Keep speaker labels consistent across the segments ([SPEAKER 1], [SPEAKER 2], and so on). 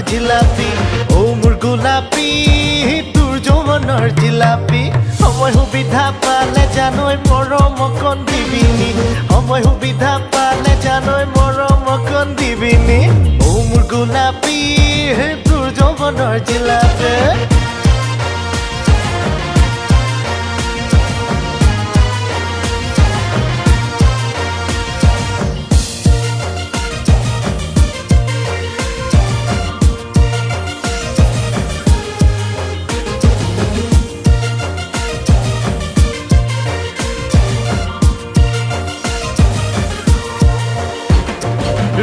[SPEAKER 1] জিলাপি ও মোৰ গোলাপী তোৰ যৌৱনৰ জিলাপি সময় সুবিধা পালে জানৈ মৰম অকণ দিবিনি সময় সুবিধা পালে জানৈ মৰম অকণ দিবিনি ও মোৰ গোলাপী তোৰ যৌৱনৰ জিলাপি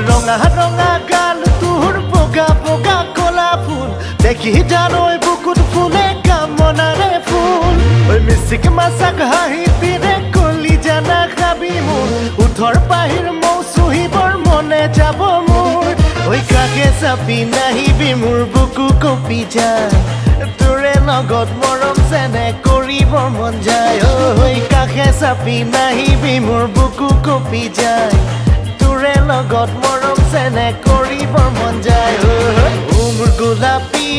[SPEAKER 1] ৰঙা ৰঙা গাল তোৰ বগা বগা কলা ফুল দেখি জানৈ বুকুত ফুলে কামনাৰে ফুল ঐ মিচিক মাছাক হাঁহি পিনে কলি জানা খাবি মোৰ উঠৰ পাহিৰ মৌ চুহিবৰ মনে যাব মোৰ ঐ কাকে চাপি নাহিবি মোৰ বুকু কঁপি যায় তোৰে লগত মৰম চেনে কৰিবৰ মন যায় ঐ কাকে চাপি নাহিবি মোৰ বুকু কঁপি যায় তোৰে লগত মৰম চেনে কৰিবৰ মন যায় ও মোৰ গোলাপী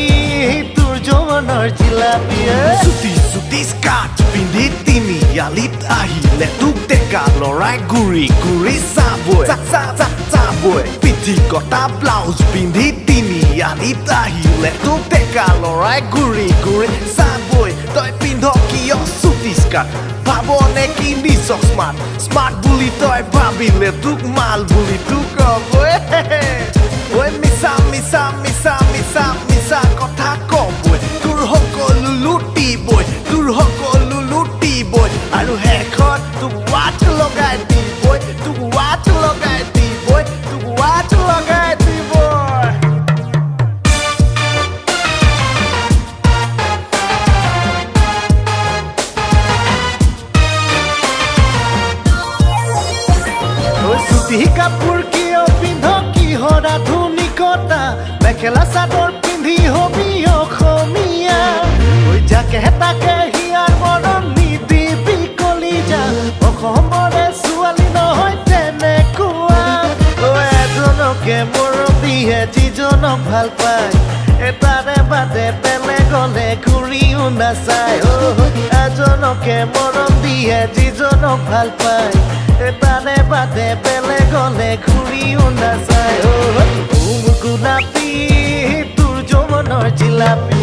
[SPEAKER 1] তোৰ যৌৱনৰ জিলাপি
[SPEAKER 2] চুটি চুটি স্কাৰ্ট পিন্ধি তিনিআলিত আহিলে তোক ডেকা লৰাই ঘূৰি ঘূৰি চাবই পিঠি কটা ব্লাউজ পিন্ধি তিনিআলিত আহিলে তোক ডেকা লৰাই ঘূৰি ঘূৰি চাবই তই পিন্ধ কিয় চুটি স্কাৰ্ট ভাব নেকি নিজক স্মাৰ্ট বুলি তই ভাবিলে তোক মাল বুলি তোক কবই ঐ মিছা মিছা মিছা মিছা মিছা কথা কবই তোৰ সকলো লুটিবই আৰু শেষত তোক ৱাট লগাই দিবই
[SPEAKER 1] চুটি কাপোৰ কিয় পিন্ধ কিহৰ আধুনিকতা মেখেলা চাদৰ পিন্ধি হবি অসমীয়া ঐ যাকে তাকে হিয়াৰ মৰম নিদিবি কলিজা অসমৰে ছোৱালী নহয় তেনেকুৱা এজনকে মৰম দিয়ে যিজনক ভাল পায় তাৰে বাদে বেলেগলে ঘূৰিও নাচায় এজনকে মৰম দিয়ে যিজনক ভাল পায় তাৰে বাদে বেলেগলে ঘূৰিও নাচায় ও মোৰ গোলাপী তোৰ যৌৱনৰ জিলাপি